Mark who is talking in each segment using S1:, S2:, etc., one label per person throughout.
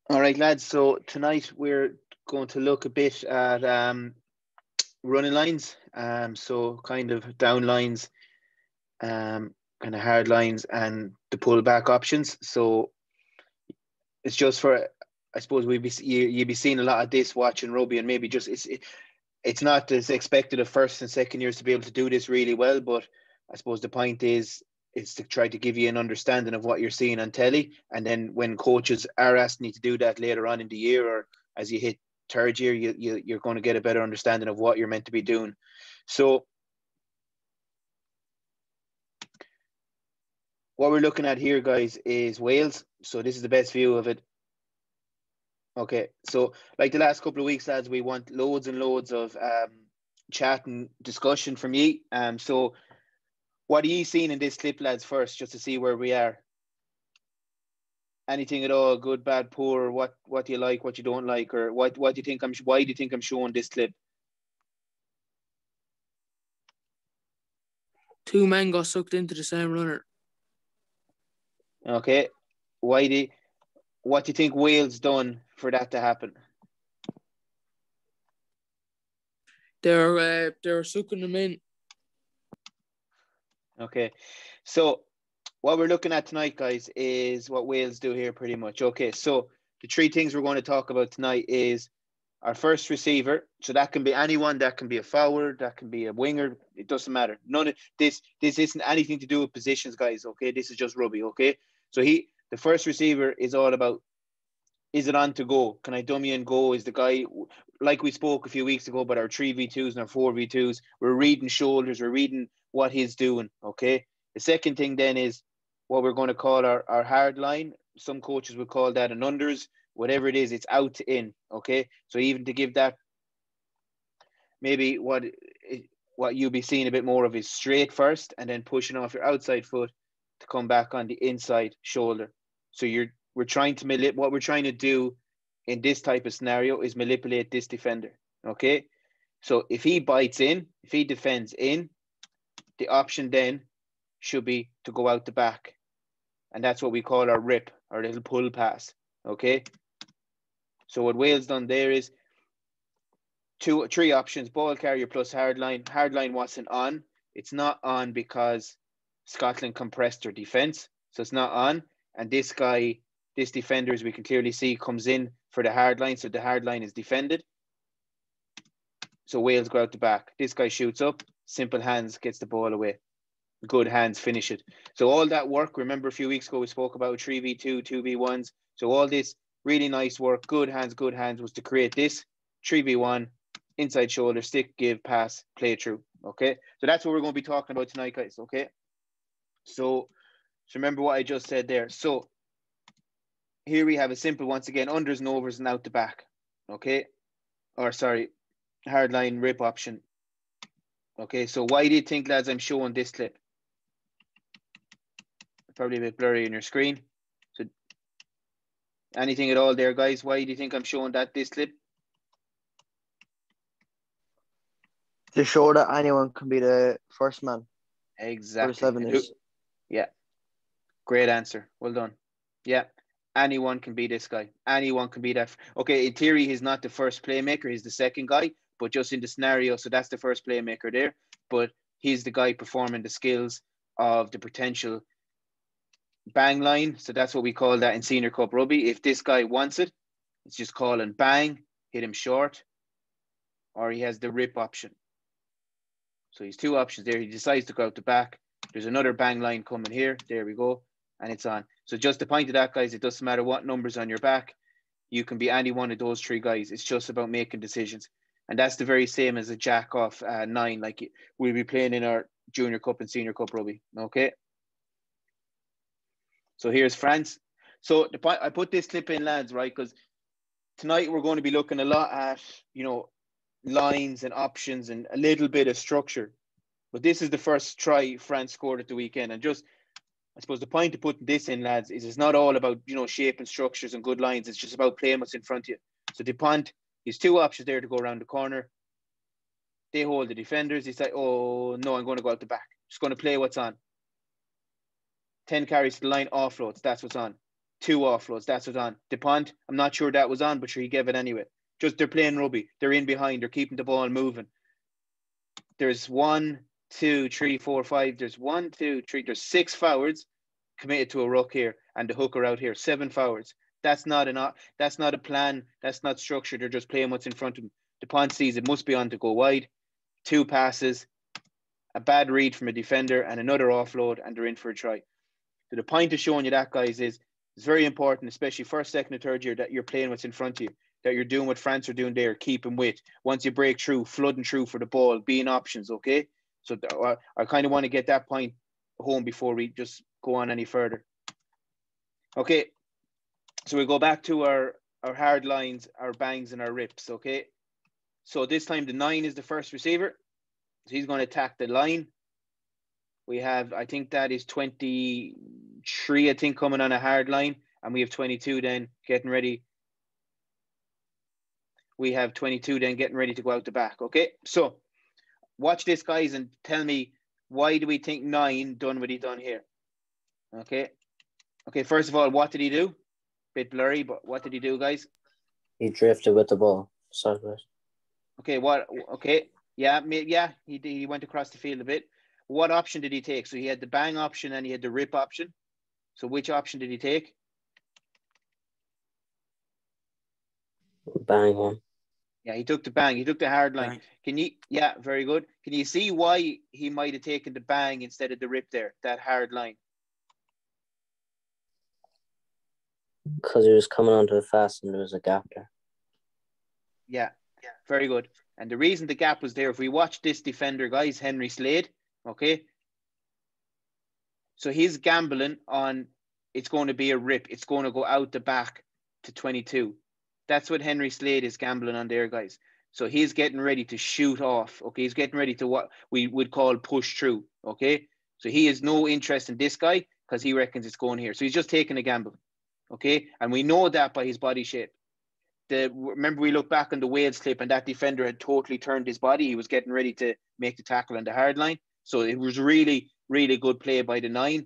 S1: All right, lads. So tonight we're going to look a bit at running lines. So kind of down lines, kind of hard lines, and the pullback options. So it's just for, I suppose you'd be seeing a lot of this watching rugby, and maybe just it's not as expected of first and second years to be able to do this really well. But I suppose the point is to try to give you an understanding of what you're seeing on telly, and then when coaches are asking you to do that later on in the year or as you hit third year, you're going to get a better understanding of what you're meant to be doing. So what we're looking at here, guys, is Wales. So this is the best view of it. Okay, so like the last couple of weeks, lads, we want loads and loads of chat and discussion from you. So what are you seeing in this clip, lads? First, just to see where we are. Anything at all, good, bad, poor? What do you like? What you don't like? Or what do you think Why do you think I'm showing this clip?
S2: Two men got sucked into the same runner.
S1: Okay, why do? What do you think Wales done for that to happen?
S2: They're sucking them in.
S1: Okay, so what we're looking at tonight, guys, is what Wales do here pretty much. Okay, so the three things we're going to talk about tonight is our first receiver. So that can be anyone, that can be a forward, that can be a winger. It doesn't matter. None of this isn't anything to do with positions, guys. Okay, this is just rugby. Okay, so the first receiver is all about, is it on to go? Can I dummy and go? Is the guy, like we spoke a few weeks ago about our 3v2s and our 4v2s, we're reading shoulders, we're reading what he's doing, okay? The second thing then is what we're going to call our hard line. Some coaches would call that an unders. Whatever it is, it's out to in, okay? So even to give that, maybe what you'll be seeing a bit more of is straight first and then pushing off your outside foot to come back on the inside shoulder. So we're trying to what we're trying to do in this type of scenario is manipulate this defender. Okay, so if he bites in, if he defends in, the option then should be to go out the back, and that's what we call our rip, our little pull pass. Okay, so what Wales done there is three options: ball carrier plus hard line. Hard line wasn't on. It's not on because Scotland compressed their defense, so it's not on. And this defender, as we can clearly see, comes in for the hard line, so the hard line is defended. So Wales go out the back. This guy shoots up, simple hands, gets the ball away. Good hands, finish it. So all that work, remember a few weeks ago we spoke about 3v2, 2v1s. So all this really nice work, good hands, was to create this 3v1, inside shoulder, stick, give, pass, play through. Okay, so that's what we're going to be talking about tonight, guys. Okay, so remember what I just said there. So here we have a simple, once again, unders and overs and out the back. Okay, or sorry, hard line rip option. Okay, so why do you think, lads, I'm showing this clip? Probably a bit blurry on your screen. So anything at all there, guys? Why do you think I'm showing this clip?
S3: To show that anyone can be the first man.
S1: Exactly.
S3: For 7 years.
S1: Yeah. Great answer. Well done. Yeah. Anyone can be this guy. Anyone can be that. Okay, in theory, he's not the first playmaker. He's the second guy. But just in the scenario, so that's the first playmaker there. But he's the guy performing the skills of the potential bang line. So that's what we call that in Senior Cup Rugby. If this guy wants it, it's just calling bang, hit him short, or he has the rip option. So he's two options there. He decides to go out the back. There's another bang line coming here. There we go. And it's on. So just the point of that, guys, it doesn't matter what number's on your back. You can be any one of those three guys. It's just about making decisions. And that's the very same as a jack off 9, like we'll be playing in our Junior Cup and Senior Cup Rugby. Okay. So here's France. So the point, I put this clip in, lads, right? Because tonight we're going to be looking a lot at, lines and options and a little bit of structure. But this is the first try France scored at the weekend. And just, I suppose the point of putting this in, lads, is it's not all about, shape and structures and good lines. It's just about playing what's in front of you. So Dupont, he's two options there to go around the corner. They hold the defenders. He's like, oh, no, I'm going to go out the back. Just going to play what's on. 10 carries to the line, offloads. That's what's on. 2 offloads. That's what's on. DuPont, I'm not sure that was on, but sure, he gave it anyway. Just they're playing rugby. They're in behind. They're keeping the ball moving. There's 1, 2, 3, 4, 5. There's 1, 2, 3. There's 6 forwards committed to a ruck here, and the hooker out here. 7 forwards. That's not a plan. That's not structure. They're just playing what's in front of them. DuPont sees it must be on to go wide. 2 passes, a bad read from a defender, and another offload, and they're in for a try. So the point of showing you that, guys, is it's very important, especially first, second, and third year, that you're playing what's in front of you, that you're doing what France are doing there, keeping with. Once you break through, flooding through for the ball, being options, okay? So I kind of want to get that point home before we just go on any further. Okay, so we go back to our hard lines, our bangs, and our rips, okay? So this time the 9 is the first receiver. So he's going to attack the line. We have, I think that is 23, I think, coming on a hard line. And we have 22 then getting ready. We have 22 then getting ready to go out the back. Okay, so watch this, guys, and tell me, why do we think 9 done what he done here? Okay. Okay, first of all, what did he do? Bit blurry, but what did he do, guys?
S4: He drifted with the ball sideways.
S1: Okay, what? Okay, yeah, he went across the field a bit. What option did he take? So he had the bang option and he had the rip option. So which option did he take?
S4: Bang one.
S1: Yeah, he took the bang. He took the hard line.
S2: Bang.
S1: Can you? Yeah, very good. Can you see why he might have taken the bang instead of the rip there, that hard line?
S4: Because he was coming onto the fast and there was a gap there.
S1: Yeah, very good. And the reason the gap was there, if we watch this defender, guys, Henry Slade, okay? So he's gambling on it's going to be a rip. It's going to go out the back to 22. That's what Henry Slade is gambling on there, guys. So he's getting ready to shoot off, okay? He's getting ready to what we would call push through, okay? So he has no interest in this guy because he reckons it's going here. So he's just taking a gamble, okay? And we know that by his body shape. Remember we looked back on the Wales clip and that defender had totally turned his body. He was getting ready to make the tackle on the hard line. So it was really, really good play by the 9,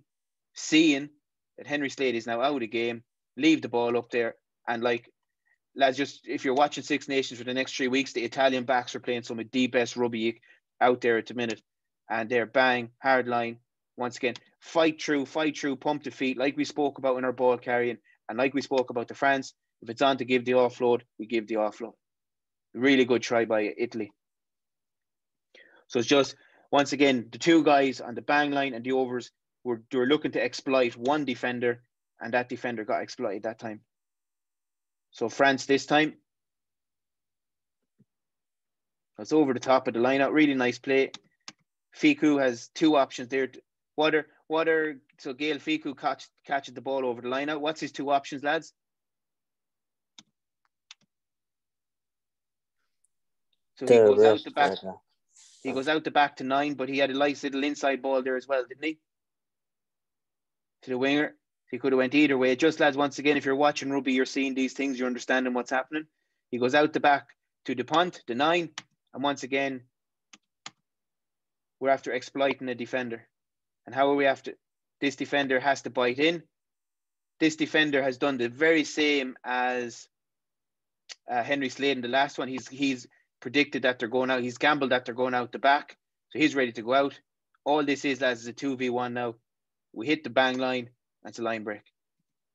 S1: seeing that Henry Slade is now out of the game, leave the ball up there. And like, lads, just if you're watching Six Nations for the next 3 weeks, the Italian backs are playing some of the best rugby out there at the minute. And they're bang, hard line. Once again, fight through, pump the feet, like we spoke about in our ball carrying, and like we spoke about the France. If it's on to give the offload, we give the offload. Really good try by Italy. So it's just, once again, the 2 guys on the bang line and the overs were looking to exploit one defender, and that defender got exploited that time. So France this time. It's over the top of the lineup. Really nice play. Fiku has 2 options there. So Gail Fiku catches the ball over the lineup. What's his 2 options, lads? So he goes out the back. He goes out the back to 9, but he had a nice little inside ball there as well, didn't he? To the winger. He could have went either way. Just, lads, once again, if you're watching rugby, you're seeing these things, you're understanding what's happening. He goes out the back to DuPont, the 9, and once again, we're after exploiting a defender. And how are we after? This defender has to bite in. This defender has done the very same as Henry Slade in the last one. He's predicted that they're going out. He's gambled that they're going out the back. So he's ready to go out. All this is, lads, is a 2v1 now. We hit the bang line. That's a line break.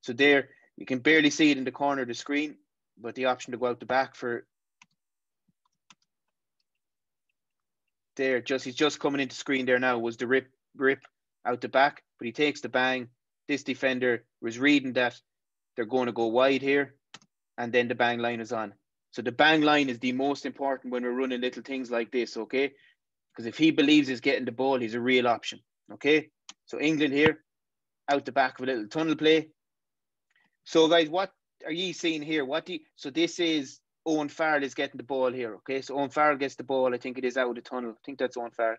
S1: So there, you can barely see it in the corner of the screen, but the option to go out the back for there, he's just coming into screen there now, was the rip out the back, but he takes the bang. This defender was reading that they're going to go wide here, and then the bang line is on. So the bang line is the most important when we're running little things like this, okay? Because if he believes he's getting the ball, he's a real option, okay? So England here, out the back of a little tunnel play. So guys, what are you seeing here? So this is Owen Farrell is getting the ball here, okay? So Owen Farrell gets the ball. I think it is out of the tunnel. I think that's Owen Farrell.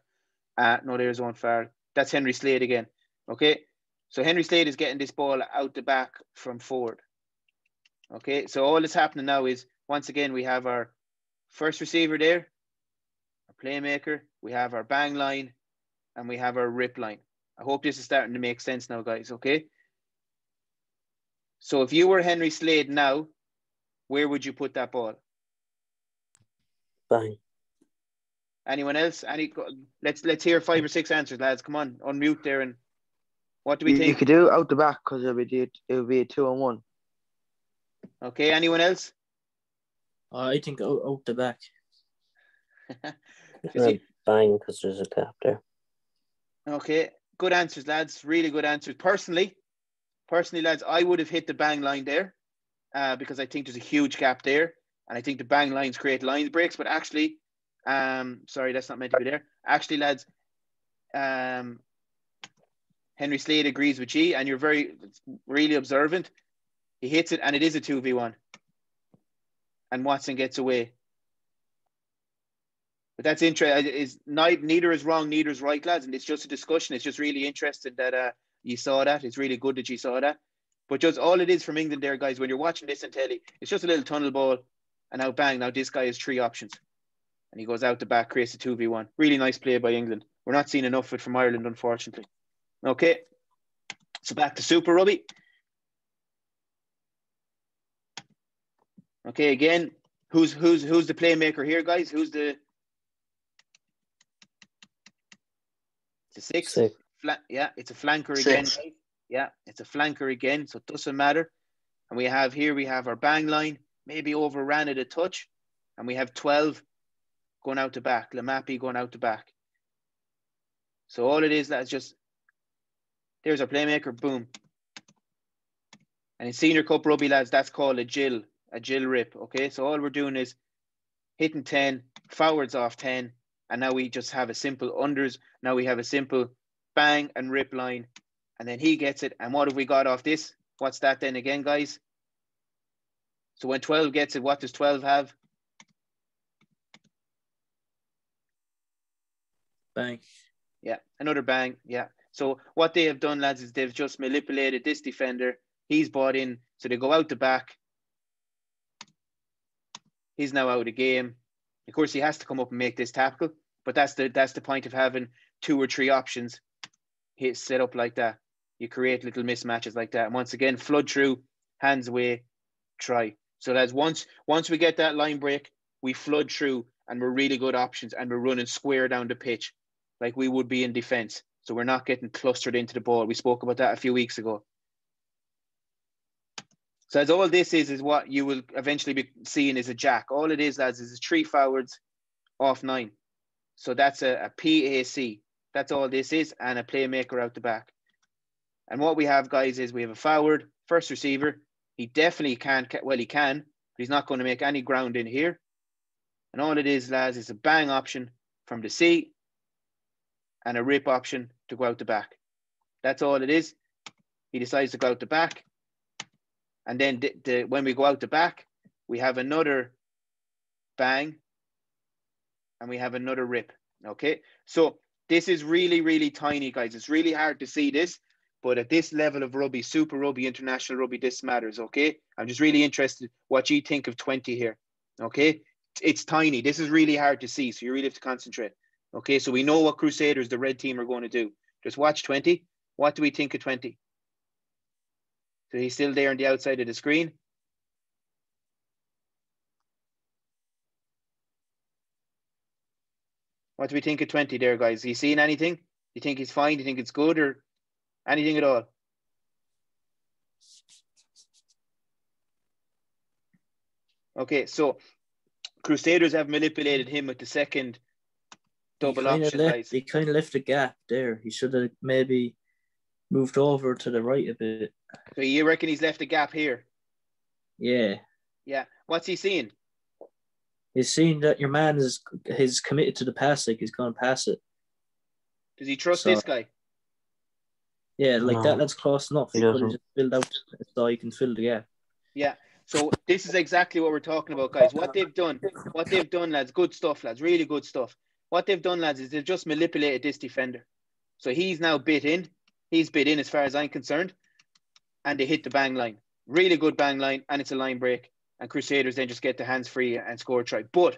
S1: No, there's Owen Farrell. That's Henry Slade again, okay? So Henry Slade is getting this ball out the back from forward, okay? So all that's happening now is, once again, we have our first receiver there, our playmaker, we have our bang line, and we have our rip line. I hope this is starting to make sense now, guys, okay? So if you were Henry Slade now, where would you put that ball?
S4: Bang.
S1: Anyone else? Let's hear 5 or 6 answers, lads. Come on, unmute there. And what do we
S3: You
S1: think?
S3: could do out the back because it would be a 2-on-1.
S1: Okay, anyone else?
S2: I think out the back.
S4: Bang, because there's a gap there.
S1: Okay, good answers, lads. Really good answers. Personally, lads, I would have hit the bang line there because I think there's a huge gap there. And I think the bang lines create line breaks. But actually, sorry, that's not meant to be there. Actually, lads, Henry Slade agrees with you, and you're really observant. He hits it, and it is a 2v1. And Watson gets away. But that's interesting. Neither is wrong, neither is right, lads. And it's just a discussion. It's just really interesting that you saw that. It's really good that you saw that. But just all it is from England there, guys, when you're watching this on telly, it's just a little tunnel ball. And now, bang, now this guy has 3 options. And he goes out the back, creates a 2v1. Really nice play by England. We're not seeing enough of it from Ireland, unfortunately. Okay. So back to Super Rugby. Okay, again, who's the playmaker here, guys? Who's the... It's a 6. Yeah, it's a flanker again. Guys. Yeah, it's a flanker again, so it doesn't matter. And we have our bang line, maybe overran it a touch. And we have 12 going out the back. Lamapi going out the back. So all it is, that's just... There's our playmaker, boom. And in Senior Cup Rugby, lads, that's called a Jill rip, okay? So all we're doing is hitting 10, forwards off 10, and now we just have a simple unders. Now we have a simple bang and rip line, and then he gets it. And what have we got off this? What's that then again, guys? So when 12 gets it, what does 12 have?
S2: Bang.
S1: Yeah, another bang, yeah. So what they have done, lads, is they've just manipulated this defender. He's bought in, so they go out the back. He's now out of the game. Of course, he has to come up and make this tackle, but that's the point of having 2 or 3 options set up like that. You create little mismatches like that. And once again, flood through, hands away, try. So lads, once we get that line break, we flood through and we're really good options and we're running square down the pitch like we would be in defence. So we're not getting clustered into the ball. We spoke about that a few weeks ago. So as all this is what you will eventually be seeing is a jack. All it is, lads, is 3 forwards off 9. So that's a PAC. That's all this is, and a playmaker out the back. And what we have, guys, is we have a forward, first receiver. He definitely can, well, he can, but he's not going to make any ground in here. And all it is, lads, is a bang option from the C and a rip option to go out the back. That's all it is. He decides to go out the back. And then when we go out the back, we have another bang and we have another rip. Okay, so this is really, really tiny, guys. It's really hard to see this, but at this level of rugby, Super Rugby, International Rugby, this matters. Okay, I'm just really interested what you think of 20 here. Okay, it's tiny. This is really hard to see, so you really have to concentrate. Okay, so we know what Crusaders, the red team, are going to do. Just watch 20. What do we think of 20? So he's still there on the outside of the screen. What do we think of 20 there, guys? Are you seeing anything? Do you think he's fine? Do you think it's good or anything at all? Okay, so Crusaders have manipulated him with the second double option, guys.
S2: He kind of left a gap there. He should have maybe moved over to the right a bit.
S1: So you reckon he's left a gap here?
S2: Yeah.
S1: Yeah. What's he seeing?
S2: He's seeing that your man is committed to the pass, like he's going to pass it.
S1: Does he trust this guy?
S2: Yeah, like
S4: No,
S2: that's close enough.
S4: he
S2: You could
S4: doesn't.
S2: have just filled out so you can fill the gap.
S1: Yeah. So this is exactly what we're talking about, guys. What they've done, lads, good stuff, lads, really good stuff. What they've done, lads, is they've just manipulated this defender. So he's now bit in. He's bit in as far as I'm concerned. And they hit the bang line. Really good bang line, and it's a line break. And Crusaders then just get the hands free and score a try. But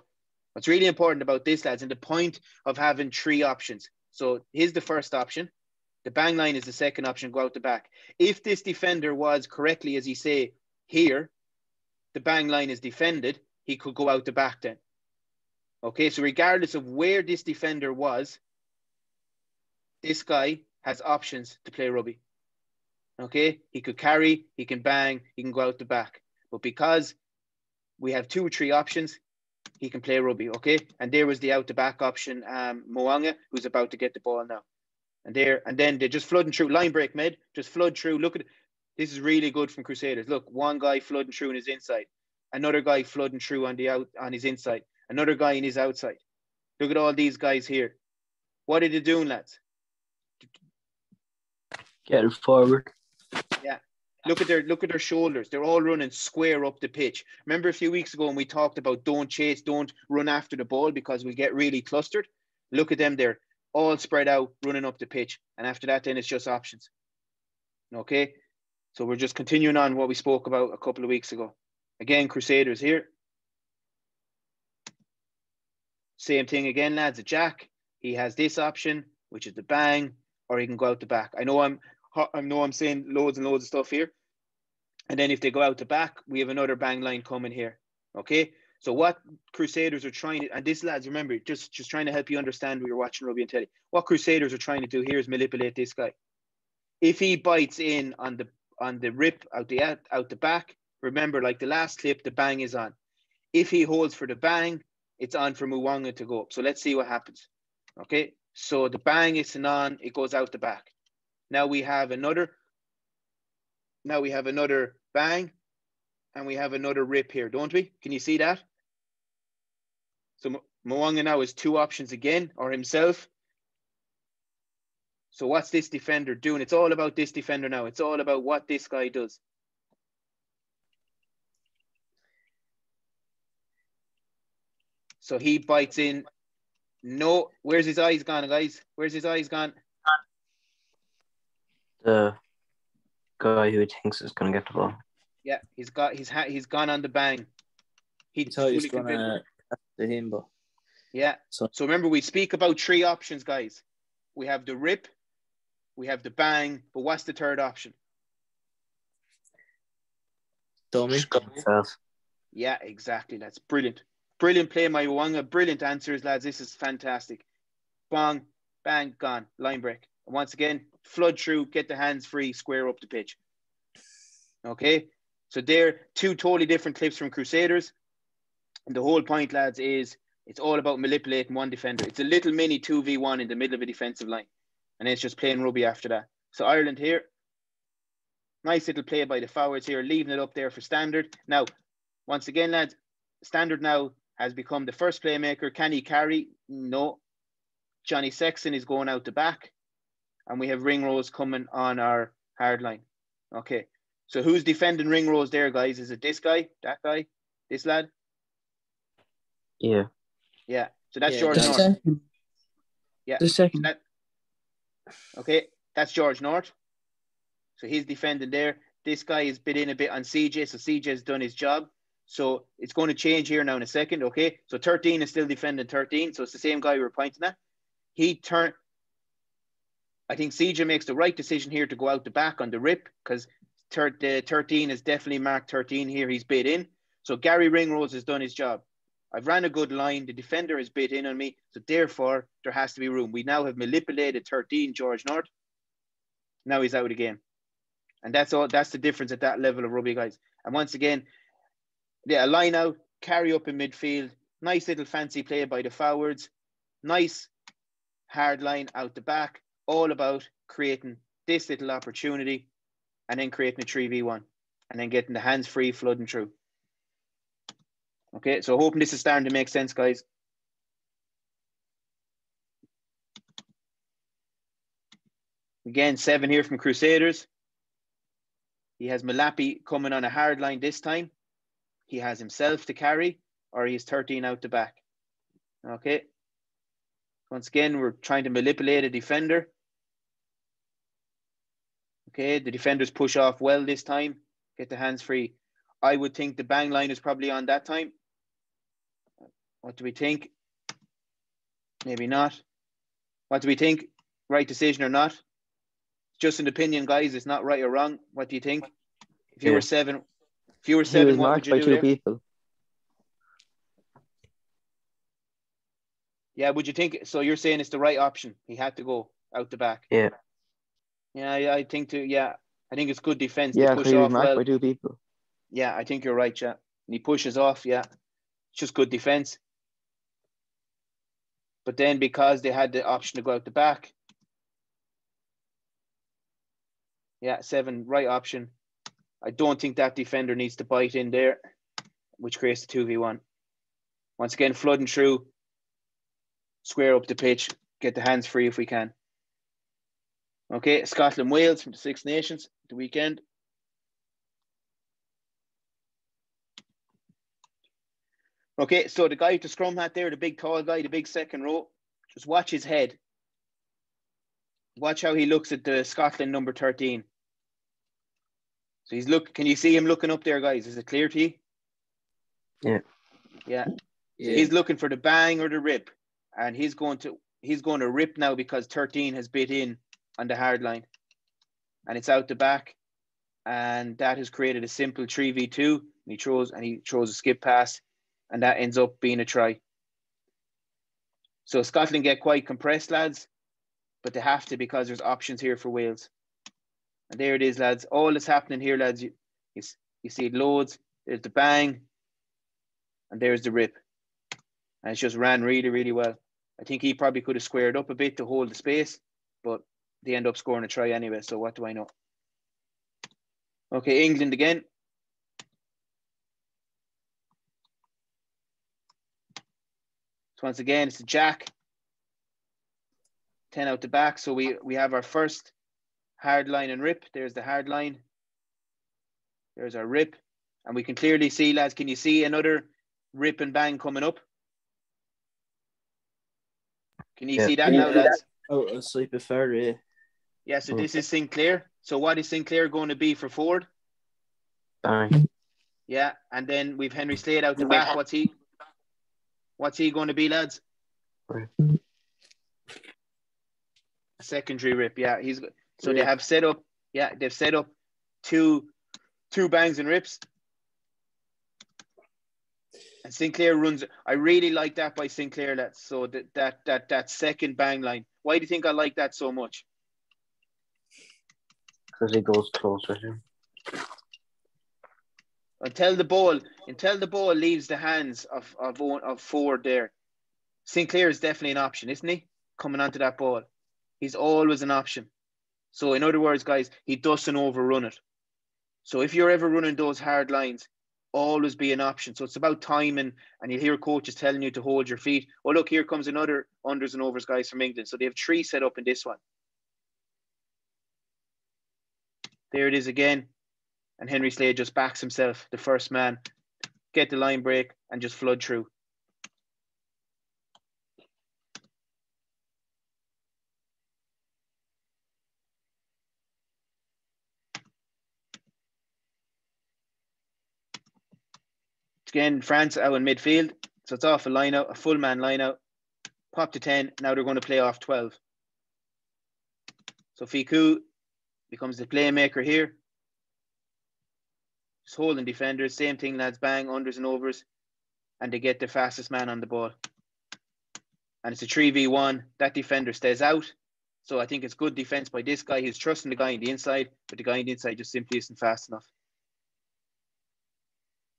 S1: what's really important about this, lads, and the point of having 3 options. So here's the first option. The bang line is the second option, go out the back. If this defender was correctly, as he say, here, the bang line is defended, he could go out the back then. Okay, so regardless of where this defender was, this guy has options to play rugby. Okay, he could carry, he can bang, he can go out the back. But because we have 2 or 3 options, he can play rugby. Okay, and there was the out the back option, Moanga, who's about to get the ball now. And then they're just flooding through. Line break, Med. Just flood through. Look at it. This is really good from Crusaders. Look, one guy flooding through on his inside. Another guy flooding through on his inside. Another guy in his outside. Look at all these guys here. What are they doing, lads?
S2: Get it forward.
S1: Yeah. Look at their shoulders. They're all running square up the pitch. Remember a few weeks ago when we talked about don't chase, don't run after the ball because we get really clustered? Look at them there. All spread out, running up the pitch. And after that, then it's just options. Okay? So we're just continuing on what we spoke about a couple of weeks ago. Again, Crusaders here. Same thing again, lads. A jack. He has this option, which is the bang, or he can go out the back. I know I'm saying loads and loads of stuff here. And then if they go out the back, we have another bang line coming here. Okay? So what Crusaders are trying to, and this, lads, remember, just trying to help you understand when you're watching rugby and telly. What Crusaders are trying to do here is manipulate this guy. If he bites in on the rip out the back, remember, like the last clip, the bang is on. If he holds for the bang, it's on for Mwanga to go up. So let's see what happens. Okay, so the bang isn't on, it goes out the back. Now we have another bang, and we have another rip here, don't we? Can you see that? So Mwanga now has 2 options again, or himself. So what's this defender doing? It's all about this defender now. It's all about what this guy does. So he bites in. No, where's his eyes gone, guys? Where's his eyes gone?
S4: The guy who he thinks is going to get the ball.
S1: Yeah, he's gone on the bang.
S2: He thought he was going to pass to him, but
S1: yeah. So remember, we speak about 3 options, guys. We have the rip, we have the bang, but what's the third option?
S2: dummy.
S1: Yeah, exactly. That's brilliant. Brilliant play, my Wanga. Brilliant answers, lads. This is fantastic. Bang, bang, gone. Line break. And once again, flood through, get the hands free, square up the pitch. Okay? So they're 2 totally different clips from Crusaders. And the whole point, lads, is it's all about manipulating one defender. It's a little mini 2v1 in the middle of a defensive line. And then it's just playing rugby after that. So Ireland here. Nice little play by the forwards here, leaving it up there for Standard. Now, once again, lads, Standard now has become the first playmaker. Can he carry? No. Johnny Sexton is going out the back. And we have Ringrose coming on our hard line. Okay. So who's defending Ringrose there, guys? Is it this guy? That guy? This lad?
S4: Yeah.
S1: Yeah. So that's
S2: Yeah,
S1: George North.
S2: second.
S1: Yeah.
S2: The second.
S1: Okay. That's George North. So he's defending there. This guy is bit in a bit on CJ. So CJ has done his job. So it's going to change here now in a second. Okay. So 13 is still defending 13. So it's the same guy we were pointing at. I think CJ makes the right decision here to go out the back on the rip because 13 is definitely marked 13 here. He's bit in. So Gary Ringrose has done his job. I've ran a good line. The defender has bit in on me. So therefore, there has to be room. We now have manipulated 13, George North. Now he's out again. And that's all. That's the difference at that level of rugby, guys. And once again, a line out, carry up in midfield. Nice little fancy play by the forwards. Nice hard line out the back. All about creating this little opportunity and then creating a 3v1 and then getting the hands free, flooding through. Okay, so hoping this is starting to make sense, guys. Again, 7 here from Crusaders. He has Malapi coming on a hard line this time. He has himself to carry, or he's 13 out the back. Okay. Once again, we're trying to manipulate a defender. Okay, the defenders push off well this time. Get the hands free. I would think the bang line is probably on that time. What do we think? Maybe not. What do we think? Right decision or not? just an opinion, guys. It's not right or wrong. What do you think? If you
S4: Yeah.
S1: were seven,
S3: He was
S1: what would
S3: marked
S1: you
S3: by
S1: do
S3: two
S1: there?
S3: people.
S1: Yeah, would you think? So you're saying it's the right option. He had to go out the back.
S4: Yeah.
S1: Yeah, I think too. Yeah, I think it's good defense. They
S3: Yeah, because
S1: push
S3: he was
S1: off
S3: marked
S1: well.
S3: by two people.
S1: Yeah, I think you're right, yeah. And he pushes off, yeah. It's just good defense. But then because they had the option to go out the back, yeah, 7, right option. I don't think that defender needs to bite in there, which creates the 2v1. Once again, flooding through, square up the pitch, get the hands free if we can. Okay, Scotland, Wales from the Six Nations, the weekend. Okay, so the guy with the scrum hat there, the big tall guy, the big second row, just watch his head. Watch how he looks at the Scotland number 13. So he's can you see him looking up there, guys? Is it clear to you?
S4: Yeah.
S1: Yeah. So
S2: Yeah.
S1: he's looking for the bang or the rip. And he's going to rip now because 13 has bit in on the hard line. And it's out the back. And that has created a simple 3v2. And he throws a skip pass. And that ends up being a try. So Scotland get quite compressed, lads. But they have to because there's options here for Wales. And there it is, lads. All that's happening here, lads, you see it loads. There's the bang. And there's the rip. And it's just ran really, really well. I think he probably could have squared up a bit to hold the space. But they end up scoring a try anyway. So what do I know? Okay, England again. So once again, it's a jack. 10 out the back. So we have our first hard line and rip. There's the hard line. There's our rip. And we can clearly see, lads, can you see another rip and bang coming up? Can you see that now, lads?
S2: Oh, a sleep bit further, yeah.
S1: Yeah, so this is Sinclair. So what is Sinclair going to be for forward?
S4: Bang.
S1: Yeah, and then we've Henry Slade out the back. What's he going to be, lads?
S4: Right.
S1: A secondary rip. Yeah, so
S2: Yeah.
S1: they have set up. Yeah, they've set up two bangs and rips. And Sinclair runs. I really like that by Sinclair. Lads. So that second bang line. Why do you think I like that so much?
S4: Because he goes closer to him.
S1: Until the ball leaves the hands of forward there. Sinclair is definitely an option, isn't he? Coming onto that ball. He's always an option. So in other words, guys, he doesn't overrun it. So if you're ever running those hard lines, always be an option. So it's about timing, and you'll hear coaches telling you to hold your feet. Oh, look, here comes another unders and overs guys from England. So they have 3 set up in this one. There it is again. And Henry Slade just backs himself, the first man, get the line break and just flood through. Again, France out in midfield. So it's off a line out, a full man line out. Pop to 10. Now they're going to play off 12. So Ficou becomes the playmaker here. Just holding defenders. Same thing, lads. Bang, unders and overs. And they get the fastest man on the ball. And it's a 3v1. That defender stays out. So I think it's good defense by this guy. He's trusting the guy on the inside, but the guy on the inside just simply isn't fast enough.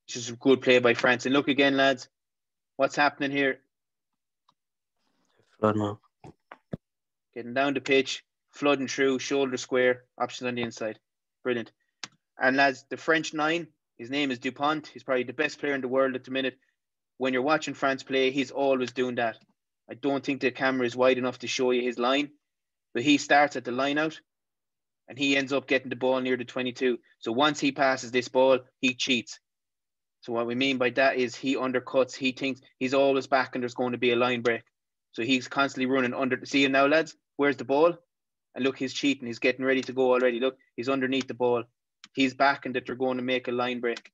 S1: It's just a good play by France. And look again, lads. What's happening here?
S4: Flood now.
S1: Getting down the pitch, flooding through, shoulder square, options on the inside. Brilliant. And lads, the French 9, his name is Dupont. He's probably the best player in the world at the minute. When you're watching France play, he's always doing that. I don't think the camera is wide enough to show you his line, but he starts at the line out and he ends up getting the ball near the 22. So once he passes this ball, he cheats. So what we mean by that is he undercuts. He thinks he's always back and there's going to be a line break. So he's constantly running under. See him now, lads? Where's the ball? And look, he's cheating. He's getting ready to go already. Look, he's underneath the ball. He's backing that they're going to make a line break.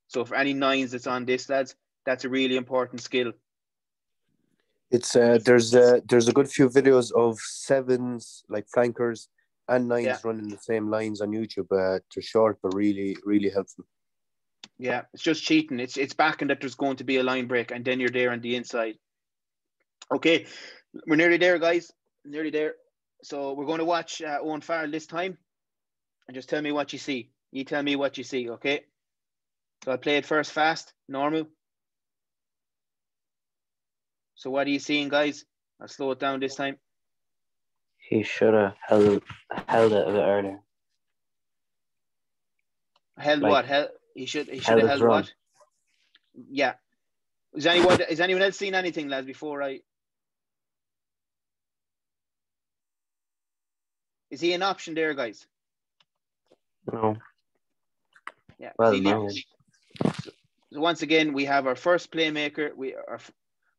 S1: So for any 9s that's on this, lads, that's a really important skill.
S5: It's there's a good few videos of 7s, like flankers, And
S1: Yeah.
S5: Nine's running the same lines on YouTube. They're short, but really, really helpful.
S1: Yeah, it's just cheating. It's backing that there's going to be a line break, and then you're there on the inside. Okay, we're nearly there, guys. Nearly there. So we're going to watch Owen Farrell this time, and just tell me what you see. You tell me what you see, okay? So I'll play it first fast, normal. So what are you seeing, guys? I'll slow it down this time.
S4: He should have held it a bit earlier.
S1: Held
S4: Like,
S1: what? He should have
S4: held his
S1: held
S4: run.
S1: what? Yeah. Is anyone else seen anything, lads, before I... Is he an option there, guys?
S4: No.
S1: Yeah.
S4: Well,
S1: He
S4: no.
S1: did. So once again, we have our first playmaker, our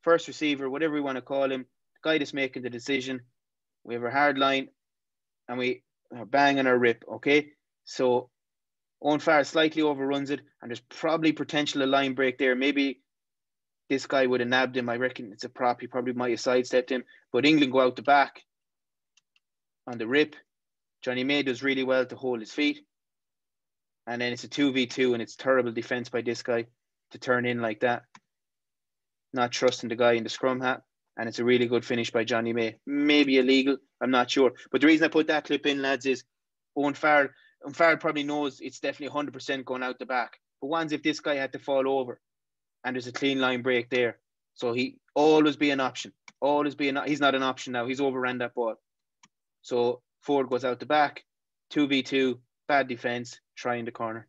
S1: first receiver, whatever we want to call him, the guy that's making the decision. We have our hard line, and we are bang and our rip, okay? So Owen Farrell slightly overruns it, and there's probably potential a line break there. Maybe this guy would have nabbed him. I reckon it's a prop. He probably might have sidestepped him. But England go out the back on the rip. Johnny May does really well to hold his feet. And then it's a 2v2, and it's terrible defense by this guy to turn in like that. Not trusting the guy in the scrum hat. And it's a really good finish by Johnny May. Maybe illegal. I'm not sure. But the reason I put that clip in, lads, is Owen Farrell probably knows it's definitely 100% going out the back. But once if this guy had to fall over and there's a clean line break there, so he always be an option. He's not an option now. He's overran that ball. So Ford goes out the back, 2v2, bad defense, try in the corner.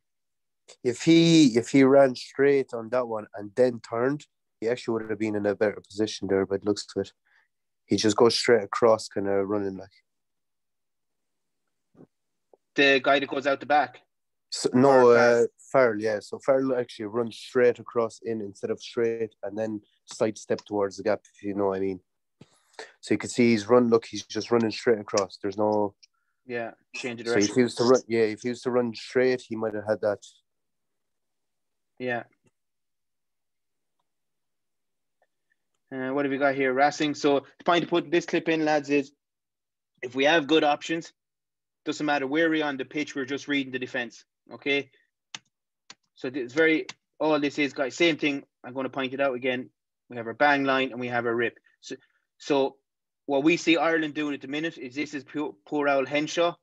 S5: If he ran straight on that one and then turned, he actually would have been in a better position there, but it looks to it. He just goes straight across, kind of running like.
S1: The guy that goes out the back.
S5: So, no, Farrell, yeah. So Farrell actually runs straight across in instead of straight and then sidestep towards the gap, if you know what I mean. So you can see he's just running straight across. There's no...
S1: Yeah, change of
S5: So
S1: direction.
S5: if he was to run straight, he might have had that.
S1: Yeah. What have we got here? Racing. So the point to put this clip in, lads, is if we have good options, doesn't matter where we're on the pitch, we're just reading the defense. Okay. So it's all this is, guys, same thing. I'm going to point it out again. We have our bang line and we have our rip. So what we see Ireland doing at the minute is this is poor old Henshaw.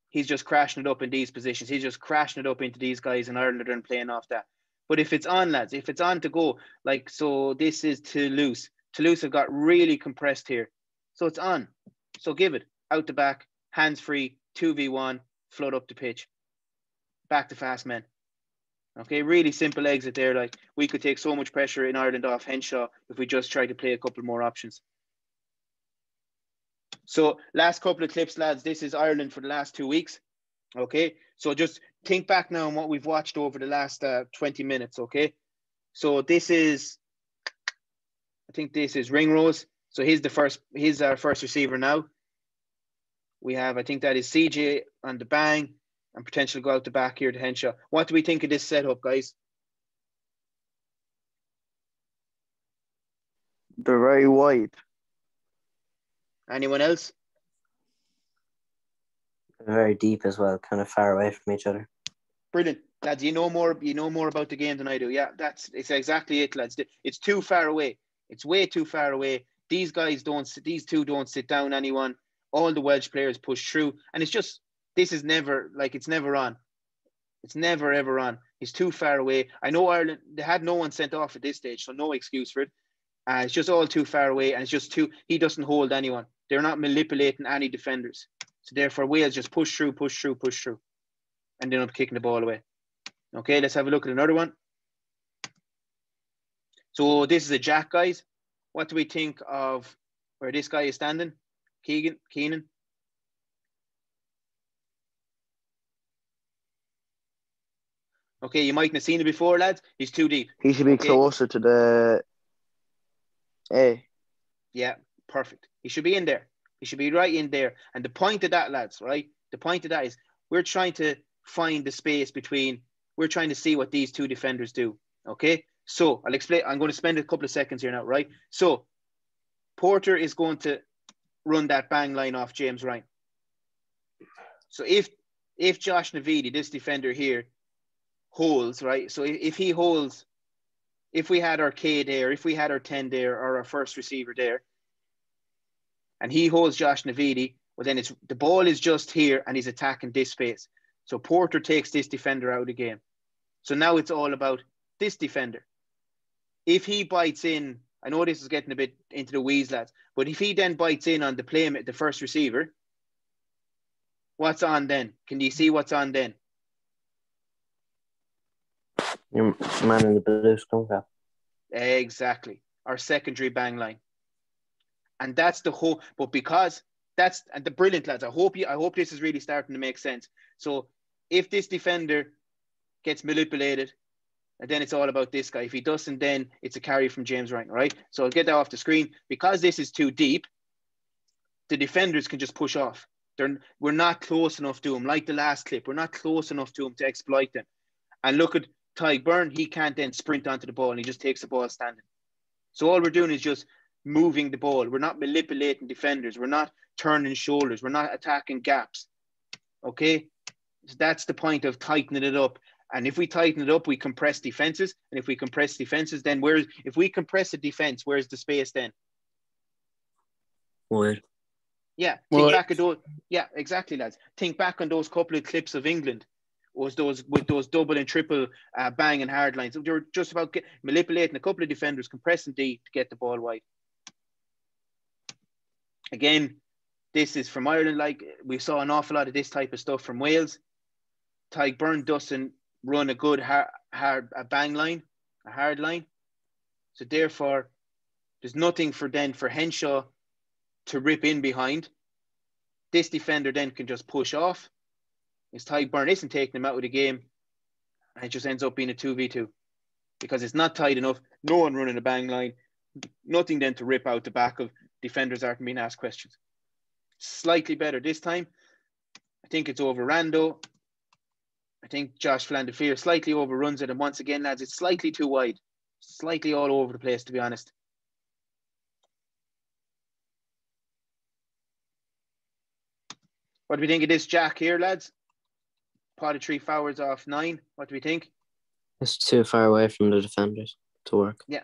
S1: He's just crashing it up in these positions. He's just crashing it up into these guys, and Ireland are playing off that. But if it's on, lads, if it's on to go, like, so this is Toulouse. Toulouse have got really compressed here. So it's on. So give it. Out the back, hands free, 2v1, flood up the pitch. Back to fast men. Okay, really simple exit there. Like, we could take so much pressure in Ireland off Henshaw if we just try to play a couple more options. So last couple of clips, lads, this is Ireland for the last 2 weeks. Okay, so just think back now on what we've watched over the last 20 minutes, okay? So this is, I think this is Ringrose. So he's our first receiver now. We have, I think that is CJ on the bang and potentially go out the back here to Henshaw. What do we think of this setup, guys?
S3: They're very wide.
S1: Anyone else?
S4: Very deep as well, kind of far away from each other.
S1: Brilliant, lads. You know more about the game than I do. Yeah, it's exactly it, lads. It's too far away. It's way too far away. These two don't sit down anyone. All the Welsh players push through, and it's never on. It's never ever on. It's too far away. I know Ireland, they had no one sent off at this stage, so no excuse for it. It's just all too far away, and he doesn't hold anyone. They're not manipulating any defenders. So therefore, Wales just push through, and end up kicking the ball away. Okay, let's have a look at another one. So this is a jack, guys. What do we think of where this guy is standing? Keenan. Okay, you mightn't have seen it before, lads. He's too deep.
S3: He should be closer to the A.
S1: Yeah, perfect. He should be in there. He should be right in there. And the point of that, lads, right? The point of that is we're trying to find the space between, we're trying to see what these two defenders do. Okay? So I'll explain. I'm going to spend a couple of seconds here now, right? So Porter is going to run that bang line off James Ryan. So if Josh Navidi, this defender here, holds, right? So if he holds, if we had our K there, if we had our 10 there, or our first receiver there, and he holds Josh Navidi, well, then the ball is just here and he's attacking this space. So Porter takes this defender out of the game. So now it's all about this defender. If he bites in, I know this is getting a bit into the weeds, lads, but if he then bites in on the first receiver, what's on then? Can you see what's on then?
S4: Your man in the blue scrum cap.
S1: Exactly. Our secondary bang line. And that's the whole, but because that's and the brilliant, lads. I hope this is really starting to make sense. So if this defender gets manipulated, and then it's all about this guy. If he doesn't, then it's a carry from James Wright, right? So I'll get that off the screen. Because this is too deep, the defenders can just push off. We're not close enough to him. Like the last clip, we're not close enough to him to exploit them. And look at Ty Byrne. He can't then sprint onto the ball, and he just takes the ball standing. So all we're doing is just moving the ball. We're not manipulating defenders. We're not turning shoulders. We're not attacking gaps. Okay? So that's the point of tightening it up. And if we tighten it up, we compress defenses. And if we compress defenses, then if we compress a defense, where's the space then?
S4: Wide.
S1: Yeah. Think back at those. Yeah, exactly, lads. Think back on those couple of clips of England. Was those with those double and triple bang and hard lines. They were just about manipulating a couple of defenders, compressing D to get the ball wide. Again, this is from Ireland. Like, we saw an awful lot of this type of stuff from Wales. Ty Byrne doesn't run a good hard bang line, a hard line. So therefore, there's nothing for Henshaw to rip in behind. This defender then can just push off. As Ty Byrne isn't taking him out of the game, and it just ends up being a 2v2 because it's not tight enough. No one running a bang line. Nothing then to rip out the back of. Defenders aren't being asked questions. Slightly better this time. I think it's over Rando. I think Josh Flandefear slightly overruns it. And once again, lads, it's slightly too wide. Slightly all over the place, to be honest. What do we think of this jack here, lads? Pot of 3 fouls off 9. What do we think?
S4: It's too far away from the defenders to work.
S1: Yeah,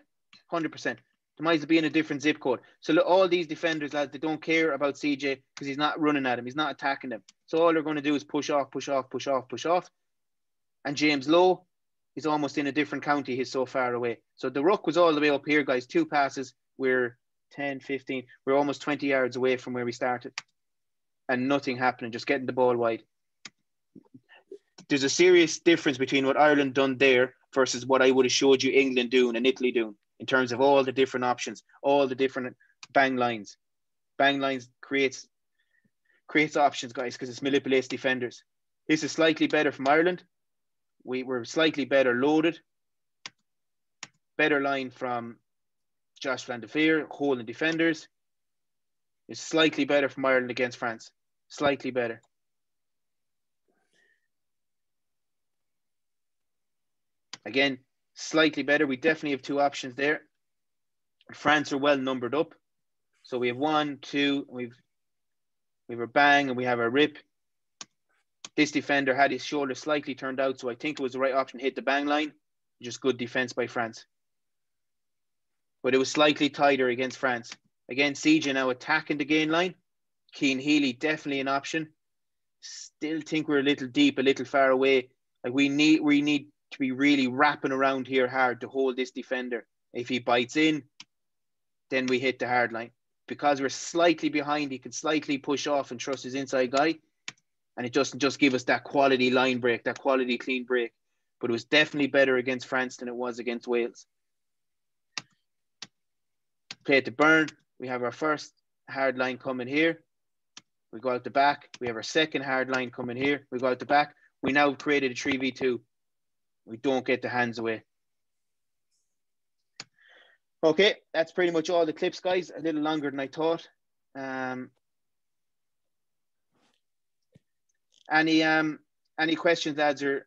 S1: 100%. There might be in a different zip code. So look, all these defenders, lads, they don't care about CJ because he's not running at him. He's not attacking them. So all they're going to do is push off, push off, push off, push off. And James Lowe is almost in a different county. He's so far away. So the ruck was all the way up here, guys. 2 passes. We're 10, 15. We're almost 20 yards away from where we started. And nothing happening, just getting the ball wide. There's a serious difference between what Ireland done there versus what I would have showed you England doing and Italy doing in terms of all the different options, all the different bang lines. Bang lines creates options, guys, because it manipulates defenders. This is slightly better from Ireland. We were slightly better loaded. Better line from Josh Flandefear, holding defenders. It's slightly better from Ireland against France. Slightly better. Again, slightly better. We definitely have 2 options there. France are well numbered up. So we have 1, 2, we have a bang and we have a rip. This defender had his shoulder slightly turned out, so I think it was the right option to hit the bang line. Just good defense by France. But it was slightly tighter against France. Again, CJ now attacking the gain line. Keane Healy, definitely an option. Still think we're a little deep, a little far away. Like we need to be really wrapping around here hard to hold this defender. If he bites in, then we hit the hard line. Because we're slightly behind, he can slightly push off and trust his inside guy. And it doesn't just give us that quality line break, that quality clean break. But it was definitely better against France than it was against Wales. Play it to Byrne. We have our first hard line coming here. We go out the back. We have our second hard line coming here. We go out the back. We now created a 3v2. We don't get the hands away. Okay, that's pretty much all the clips, guys. A little longer than I thought. Any questions, lads, or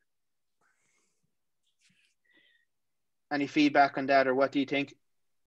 S1: any feedback on that, or what do you think?